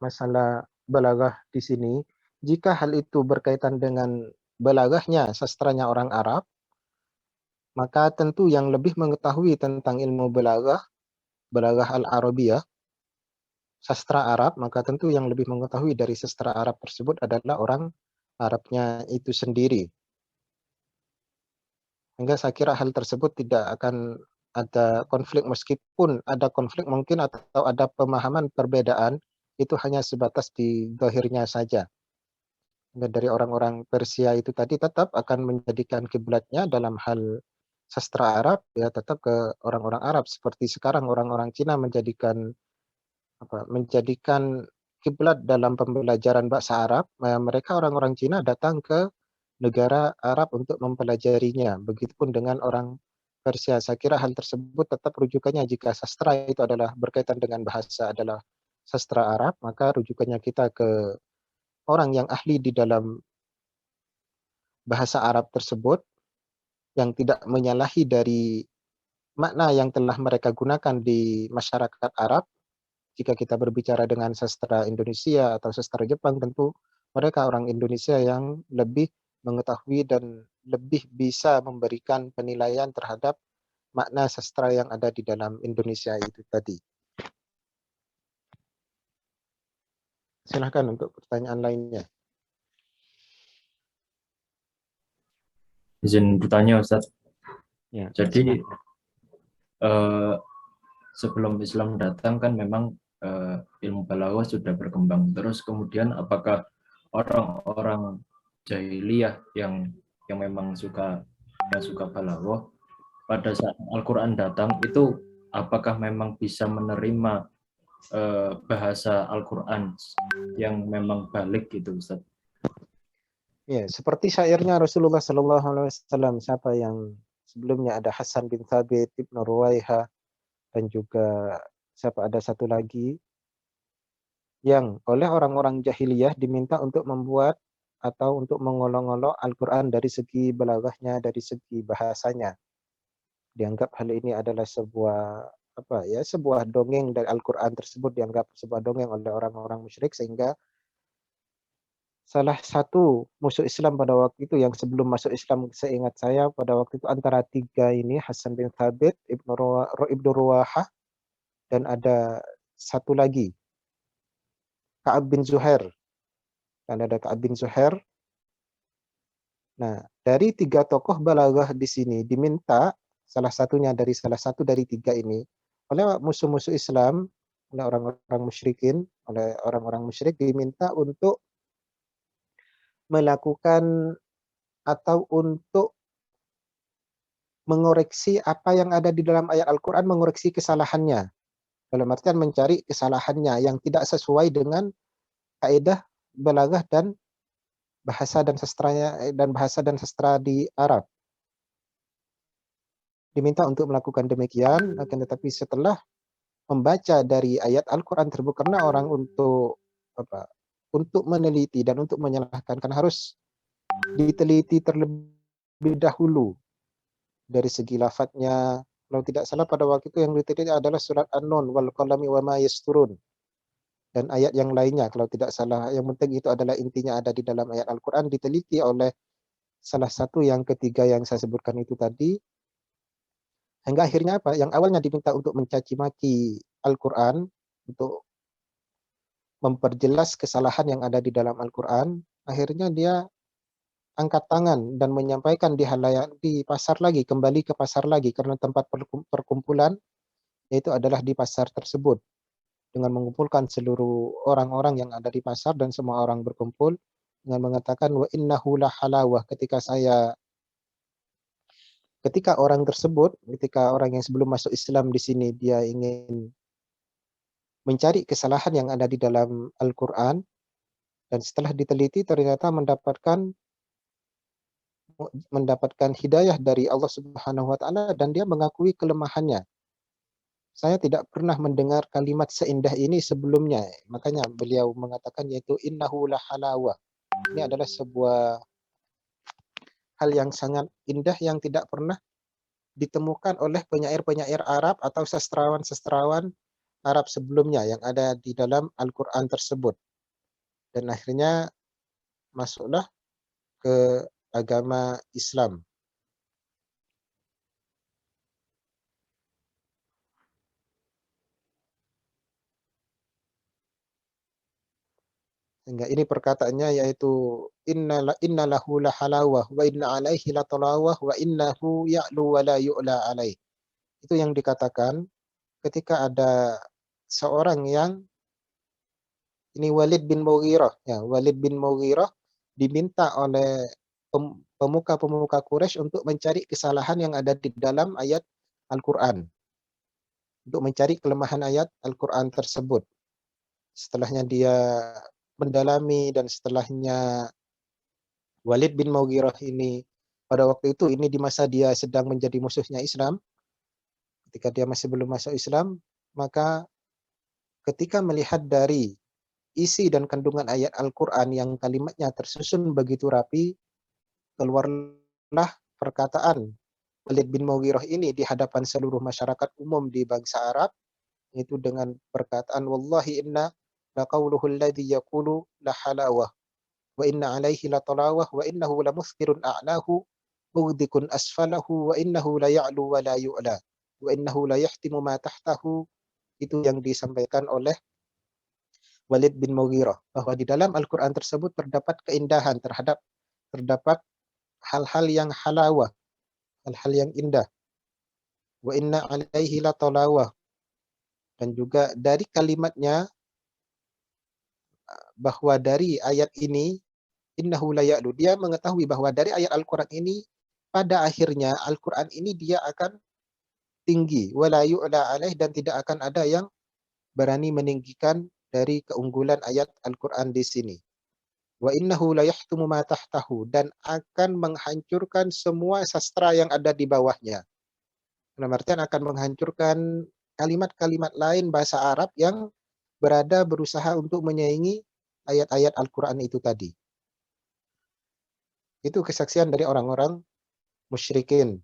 masalah balaghah di sini, jika hal itu berkaitan dengan balaghahnya, sastranya orang Arab, maka tentu yang lebih mengetahui tentang ilmu balaghah al-Arabiyah, sastra Arab, maka tentu yang lebih mengetahui dari sastra Arab tersebut adalah orang Arabnya itu sendiri. Sehingga saya kira hal tersebut tidak akan ada konflik, meskipun ada konflik mungkin atau ada pemahaman perbedaan, itu hanya sebatas di zahirnya saja. Dan dari orang-orang Persia itu tadi tetap akan menjadikan kiblatnya dalam hal sastra Arab, ya tetap ke orang-orang Arab. Seperti sekarang orang-orang Cina menjadikan kiblat dalam pembelajaran bahasa Arab, mereka orang-orang Cina datang ke negara Arab untuk mempelajarinya. Begitupun dengan orang Persia. Saya kira hal tersebut tetap rujukannya, jika sastra itu adalah berkaitan dengan bahasa adalah sastra Arab, maka rujukannya kita ke orang yang ahli di dalam bahasa Arab tersebut, yang tidak menyalahi dari makna yang telah mereka gunakan di masyarakat Arab. Jika kita berbicara dengan sastra Indonesia atau sastra Jepang, tentu mereka orang Indonesia yang lebih mengetahui dan lebih bisa memberikan penilaian terhadap makna sastra yang ada di dalam Indonesia itu tadi. Silahkan untuk pertanyaan lainnya. Izin bertanya, Ustadz. Ya, Jadi eh, sebelum Islam datang kan memang ilmu balaghah sudah berkembang. Terus kemudian apakah orang-orang jahiliyah yang memang suka balaghah pada saat Al-Quran datang itu apakah memang bisa menerima bahasa Al-Quran yang memang balik gitu, Ustaz? ya, seperti syairnya Rasulullah Sallallahu Alaihi Wasallam, siapa yang sebelumnya ada Hasan bin Thabit, Ibnu Ruwaiha, dan juga siapa ada satu lagi yang oleh orang-orang jahiliyah diminta untuk membuat atau untuk mengolok-olok Al-Quran dari segi balaghahnya, dari segi bahasanya. Dianggap hal ini adalah sebuah dongeng dari Al-Quran tersebut, dianggap sebuah dongeng oleh orang-orang musyrik, sehingga salah satu musuh Islam pada waktu itu yang sebelum masuk Islam, seingat saya pada waktu itu antara tiga ini, Hasan bin Thabit, Ibnu Ruwahah, dan ada satu lagi, Ka'ab bin Zuhair. Dan ada Ka'ab bin Zuhair. Nah, dari tiga tokoh balaghah di sini diminta salah satu dari tiga ini oleh musuh-musuh Islam, oleh orang-orang musyrikin, oleh orang-orang musyrik diminta untuk melakukan atau untuk mengoreksi apa yang ada di dalam ayat Al-Quran, mengoreksi kesalahannya. Dalam artian mencari kesalahannya yang tidak sesuai dengan kaidah balaghah dan bahasa dan sastra di Arab. Diminta untuk melakukan demikian, akan tetapi setelah membaca dari ayat Al-Quran tersebut, karena orang untuk meneliti dan untuk menyalahkan kan harus diteliti terlebih dahulu dari segi lafadznya. Kalau tidak salah pada waktu itu yang diteliti adalah surat An-Nun wal qalami wa ma yasturun, dan ayat yang lainnya kalau tidak salah. Yang penting itu adalah intinya ada di dalam ayat Al-Quran, diteliti oleh salah satu yang ketiga yang saya sebutkan itu tadi. Hingga akhirnya apa? Yang awalnya diminta untuk mencaci maki Al-Quran, untuk memperjelas kesalahan yang ada di dalam Al-Quran, akhirnya dia angkat tangan dan menyampaikan di halayak, di pasar lagi, kembali ke pasar lagi, karena tempat perkumpulan yaitu adalah di pasar tersebut, dengan mengumpulkan seluruh orang-orang yang ada di pasar, dan semua orang berkumpul dengan mengatakan wa innahu la halawah, ketika orang yang sebelum masuk Islam di sini dia ingin mencari kesalahan yang ada di dalam Al-Quran, dan setelah diteliti ternyata mendapatkan hidayah dari Allah Subhanahu wa taala, dan dia mengakui kelemahannya. Saya tidak pernah mendengar kalimat seindah ini sebelumnya. Makanya beliau mengatakan yaitu innahu la halawa. Ini adalah sebuah hal yang sangat indah yang tidak pernah ditemukan oleh penyair-penyair Arab atau sastrawan-sastrawan Arab sebelumnya yang ada di dalam Al-Quran tersebut. Dan akhirnya masuklah ke agama Islam. Sehingga ini perkataannya yaitu innalahu lahalawah wa inna alaihi latalawah wa innahu ya'lu wa la yu'la alaih. Itu yang dikatakan ketika ada seorang yang ini Walid bin Mughirah, ya, Walid bin Mughirah diminta oleh pemuka-pemuka Quraisy untuk mencari kesalahan yang ada di dalam ayat Al-Quran, untuk mencari kelemahan ayat Al-Quran tersebut. Setelahnya dia mendalami dan setelahnya Walid bin Mughirah ini pada waktu itu ini di masa dia sedang menjadi musuhnya Islam, ketika dia masih belum masuk Islam, maka ketika melihat dari isi dan kandungan ayat Al-Quran yang kalimatnya tersusun begitu rapi, keluarlah perkataan Walid bin Mughirah ini di hadapan seluruh masyarakat umum di bangsa Arab, itu dengan perkataan wallahi inna laqauluhu alladhi yaqulu la halawah wa inna alaihi la talawah wa innahu la muthkirun a'lahu mughdikun asfalahu wa innahu la ya'lu wa la yu'la wa innahu la yahtimu ma tahtahu. Itu yang disampaikan oleh Walid bin Mughirah, bahwa di dalam Al-Quran tersebut terdapat keindahan, terdapat hal-hal yang halawah, hal-hal yang indah. Wa inna alaihi la talawah, dan juga dari kalimatnya, bahwa dari ayat ini innahu la ya'lu, dia mengetahui bahwa dari ayat Al-Quran ini pada akhirnya Al-Quran ini dia akan tinggi, wala yu'la alaih, dan tidak akan ada yang berani meninggikan dari keunggulan ayat Al-Quran di sini. Wa innahu la yahtumu ma tahtahu, dan akan menghancurkan semua sastra yang ada di bawahnya. Dalam artian akan menghancurkan kalimat-kalimat lain bahasa Arab yang berusaha untuk menyaingi ayat-ayat Al-Quran itu tadi. Itu kesaksian dari orang-orang musyrikin,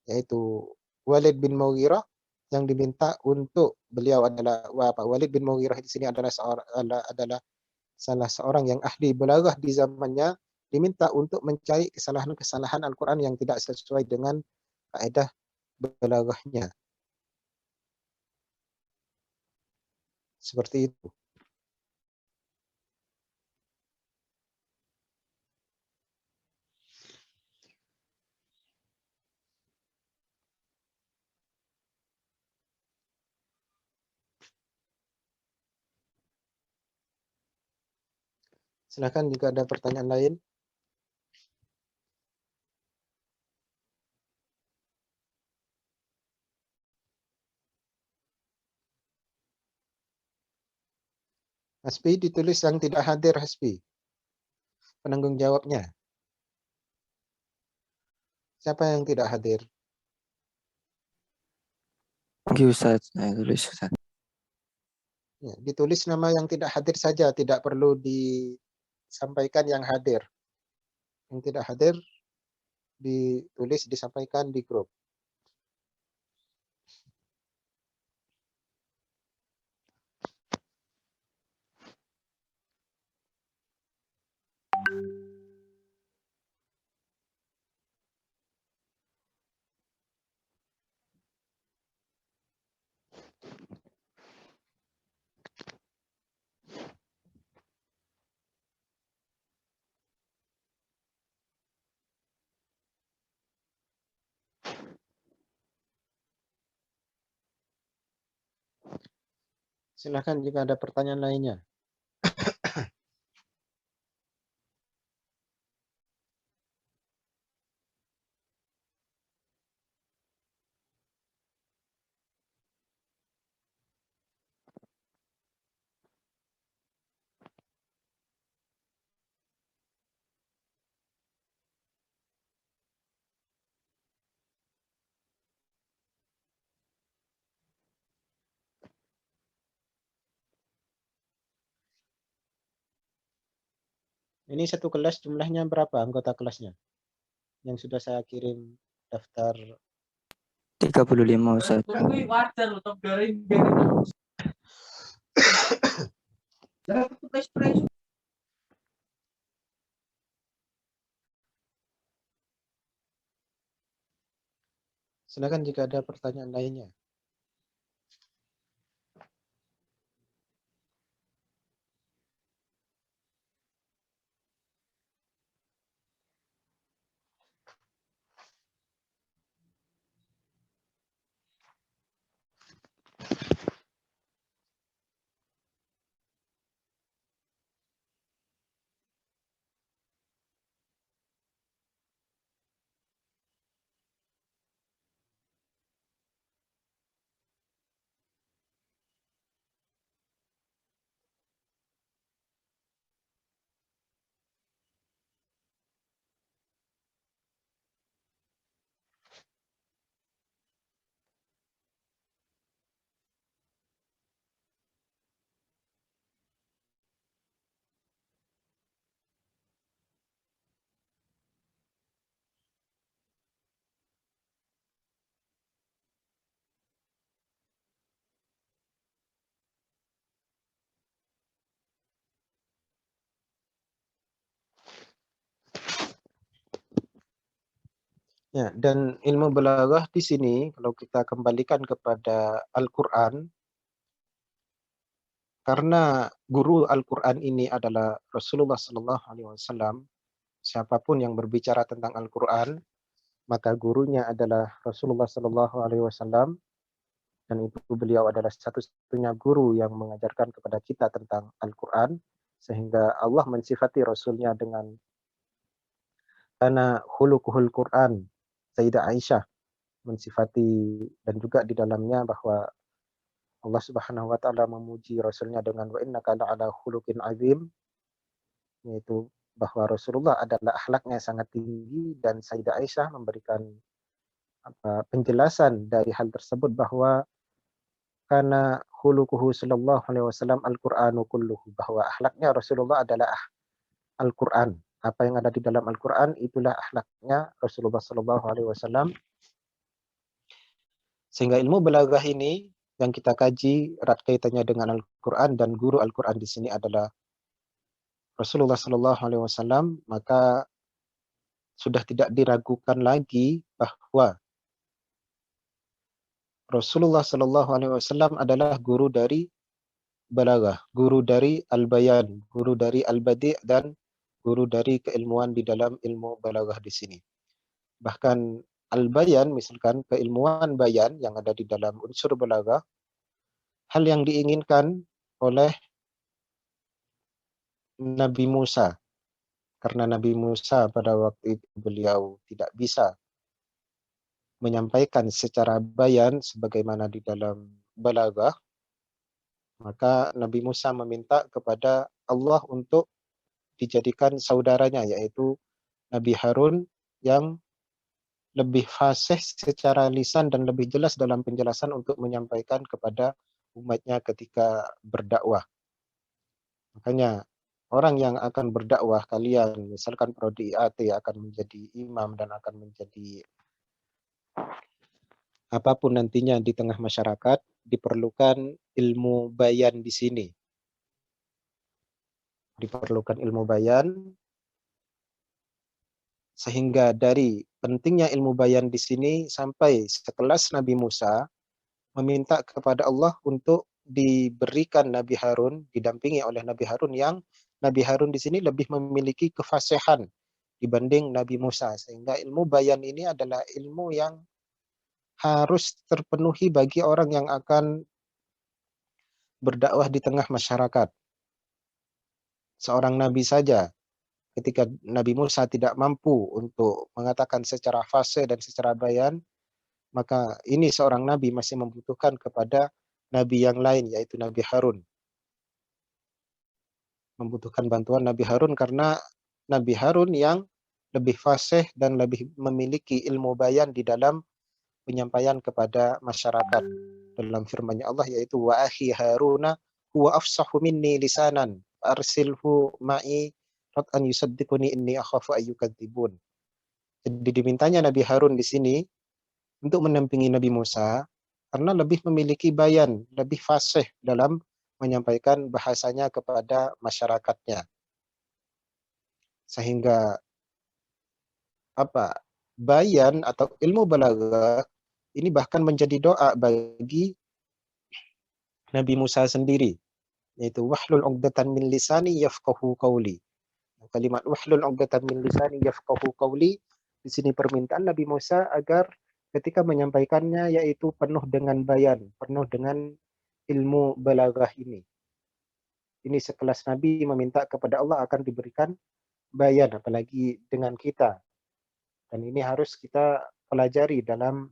yaitu Walid bin Mughirah, yang diminta untuk beliau adalah Walid bin Mughirah di sini adalah salah seorang yang ahli balaghah di zamannya, diminta untuk mencari kesalahan-kesalahan Al-Quran yang tidak sesuai dengan kaidah balaghahnya. Seperti itu. Silakan jika ada pertanyaan lain. Hasbi ditulis yang tidak hadir, Hasbi. Penanggung jawabnya. Siapa yang tidak hadir? Oke Ustaz, saya tulis Ustaz. Ya, ditulis nama yang tidak hadir saja, tidak perlu disampaikan yang hadir. Yang tidak hadir ditulis, disampaikan di grup. Silakan jika ada pertanyaan lainnya. Ini satu kelas jumlahnya berapa anggota kelasnya? Yang sudah saya kirim daftar 35 Ustaz. Silakan jika ada pertanyaan lainnya. Ya, dan ilmu balaghah di sini kalau kita kembalikan kepada Al-Qur'an, karena guru Al-Qur'an ini adalah Rasulullah sallallahu alaihi wasallam, siapapun yang berbicara tentang Al-Qur'an, maka gurunya adalah Rasulullah sallallahu alaihi wasallam, dan itu beliau adalah satu-satunya guru yang mengajarkan kepada kita tentang Al-Qur'an, sehingga Allah mensifati Rasulnya dengan kana khuluquhul Qur'an. Sayyidah Aisyah mensifati dan juga di dalamnya bahwa Allah Subhanahu wa taala memuji Rasulnya dengan wa innaka la'ala khuluqin azim, yaitu bahwa Rasulullah adalah akhlaknya sangat tinggi, dan Sayyidah Aisyah memberikan penjelasan dari hal tersebut bahwa karena khuluquhu sallallahu alaihi wasallam al-Qur'anu kulluhu, bahwa akhlaknya Rasulullah adalah Al-Qur'an. Apa yang ada di dalam Al-Qur'an itulah akhlaknya Rasulullah sallallahu alaihi wasallam. Sehingga ilmu balaghah ini yang kita kaji erat kaitannya dengan Al-Qur'an, dan guru Al-Qur'an di sini adalah Rasulullah sallallahu alaihi wasallam, maka sudah tidak diragukan lagi bahwa Rasulullah sallallahu alaihi wasallam adalah guru dari balaghah, guru dari al-bayan, guru dari al-badi' dan guru dari keilmuan di dalam ilmu balaghah di sini. Bahkan al-bayan, misalkan keilmuan bayan yang ada di dalam unsur balaghah, hal yang diinginkan oleh Nabi Musa, karena Nabi Musa pada waktu itu beliau tidak bisa menyampaikan secara bayan sebagaimana di dalam balaghah, maka Nabi Musa meminta kepada Allah untuk dijadikan saudaranya, yaitu Nabi Harun, yang lebih fasih secara lisan dan lebih jelas dalam penjelasan untuk menyampaikan kepada umatnya ketika berdakwah. Makanya orang yang akan berdakwah, kalian misalkan prodi IAT akan menjadi imam dan akan menjadi apapun nantinya di tengah masyarakat, diperlukan ilmu bayan di sini. Diperlukan ilmu bayan, sehingga dari pentingnya ilmu bayan di sini sampai sekelas Nabi Musa meminta kepada Allah untuk diberikan Nabi Harun, didampingi oleh Nabi Harun, yang Nabi Harun di sini lebih memiliki kefasihan dibanding Nabi Musa, sehingga ilmu bayan ini adalah ilmu yang harus terpenuhi bagi orang yang akan berdakwah di tengah masyarakat. Seorang nabi saja, ketika Nabi Musa tidak mampu untuk mengatakan secara fasih dan secara bayan, maka ini seorang nabi masih membutuhkan kepada nabi yang lain, yaitu Nabi Harun. Membutuhkan bantuan Nabi Harun karena Nabi Harun yang lebih fasih dan lebih memiliki ilmu bayan di dalam penyampaian kepada masyarakat. Dalam firman-Nya Allah, yaitu wa akhi Haruna huwa afsahu minni lisanan arsilhu ma'i an yusaddiquni inni akhafu ayyukadzibun. Jadi dimintanya Nabi Harun di sini untuk mendampingi Nabi Musa karena lebih memiliki bayan, lebih fasih dalam menyampaikan bahasanya kepada masyarakatnya. Sehingga bayan atau ilmu balaghah ini bahkan menjadi doa bagi Nabi Musa sendiri, yaitu wahlul 'uqdatam min lisani yafqahu qawli. Kalimat wahlul 'uqdatam min lisani yafqahu qawli di sini permintaan Nabi Musa agar ketika menyampaikannya yaitu penuh dengan bayan, penuh dengan ilmu balaghah ini. Ini sekelas Nabi meminta kepada Allah akan diberikan bayan, apalagi dengan kita. Dan ini harus kita pelajari dalam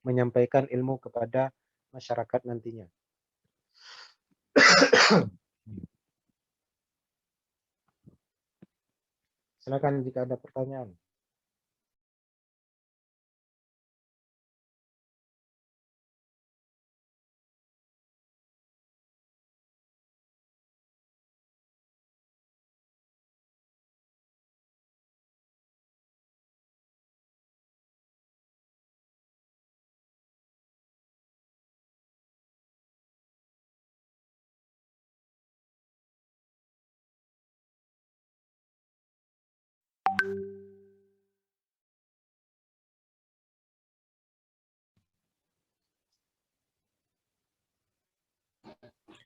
menyampaikan ilmu kepada masyarakat nantinya. Silakan jika ada pertanyaan.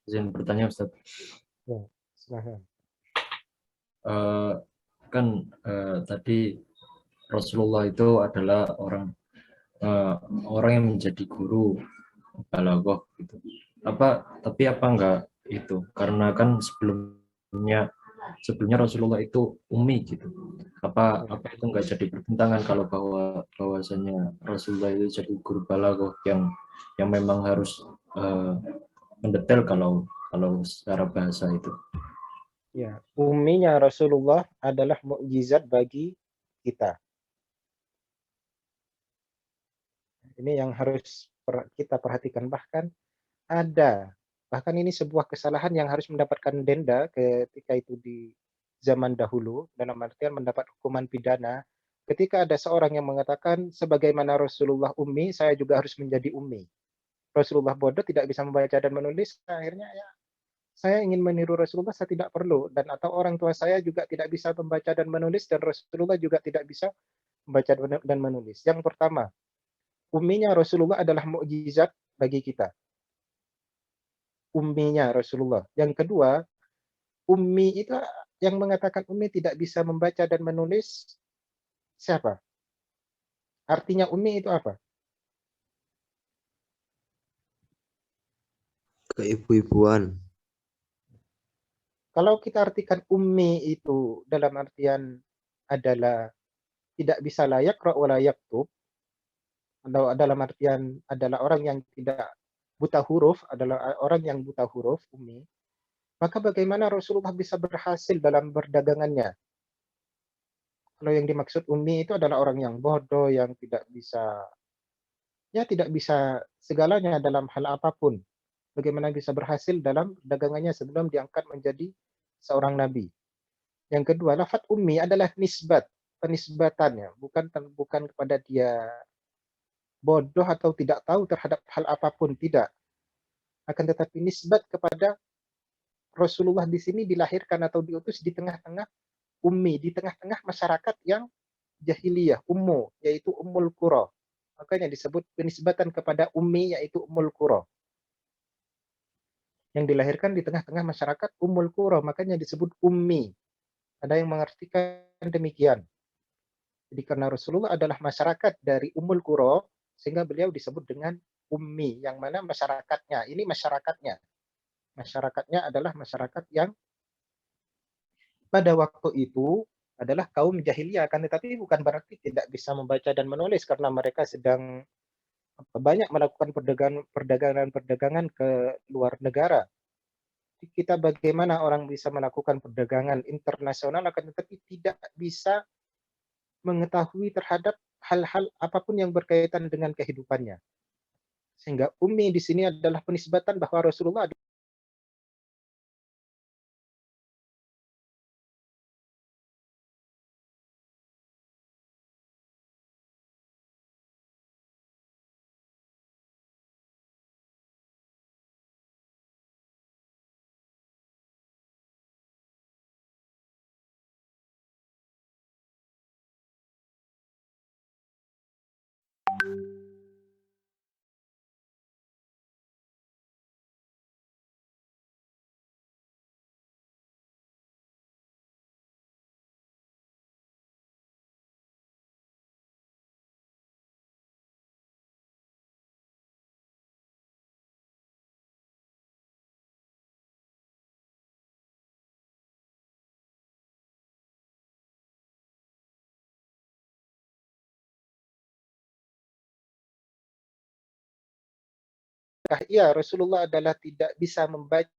Izin bertanya Ustaz. Ya, silakan. Kan tadi Rasulullah itu adalah orang yang menjadi guru balaghah gitu. Tapi apa enggak itu? Karena kan sebelumnya Rasulullah itu ummi gitu. Apa itu enggak jadi pertentangan kalau bahwasanya Rasulullah itu jadi guru balaghah yang memang harus mendetail kalau secara bahasa itu. Ya, umminya Rasulullah adalah mukjizat bagi kita. Ini yang harus kita perhatikan. Bahkan ini sebuah kesalahan yang harus mendapatkan denda ketika itu di zaman dahulu, dalam artian mendapat hukuman pidana. Ketika ada seorang yang mengatakan, sebagaimana Rasulullah ummi, saya juga harus menjadi ummi. Rasulullah bodoh, tidak bisa membaca dan menulis, akhirnya ya, saya ingin meniru Rasulullah, saya tidak perlu. Dan atau orang tua saya juga tidak bisa membaca dan menulis, dan Rasulullah juga tidak bisa membaca dan menulis. Yang pertama, umminya Rasulullah adalah mukjizat bagi kita. Umminya Rasulullah. Yang kedua, ummi itu yang mengatakan ummi tidak bisa membaca dan menulis siapa? Artinya ummi itu apa? Keibu-ibuan. Kalau kita artikan ummi itu dalam artian adalah tidak bisa layak wa la yaktub, atau dalam artian adalah orang yang tidak buta huruf, adalah orang yang buta huruf, ummi, maka bagaimana Rasulullah bisa berhasil dalam perdagangannya? Kalau yang dimaksud ummi itu adalah orang yang bodoh, yang tidak bisa segalanya dalam hal apapun. Bagaimana bisa berhasil dalam dagangannya sebelum diangkat menjadi seorang nabi. Yang kedua, lafaz ummi adalah penisbatannya, bukan kepada dia bodoh atau tidak tahu terhadap hal apapun, tidak. Akan tetapi nisbat kepada Rasulullah di sini dilahirkan atau diutus di tengah-tengah ummi, di tengah-tengah masyarakat yang jahiliyah, yaitu Ummul Qura. Makanya disebut penisbatan kepada ummi, yaitu Ummul Qura. Yang dilahirkan di tengah-tengah masyarakat Ummul Qura, makanya disebut ummi. Ada yang mengartikan demikian. Jadi karena Rasulullah adalah masyarakat dari Ummul Qura, sehingga beliau disebut dengan ummi, yang mana masyarakatnya, ini masyarakatnya. Masyarakatnya adalah masyarakat yang pada waktu itu adalah kaum jahiliyah, kan, tetapi bukan berarti tidak bisa membaca dan menulis karena mereka sedang banyak melakukan perdagangan ke luar negara. Kita bagaimana orang bisa melakukan perdagangan internasional akan tetapi tidak bisa mengetahui terhadap hal-hal apapun yang berkaitan dengan kehidupannya. Sehingga ummi di sini adalah penisbatan bahwa Rasulullah Ya, Rasulullah adalah tidak bisa membaca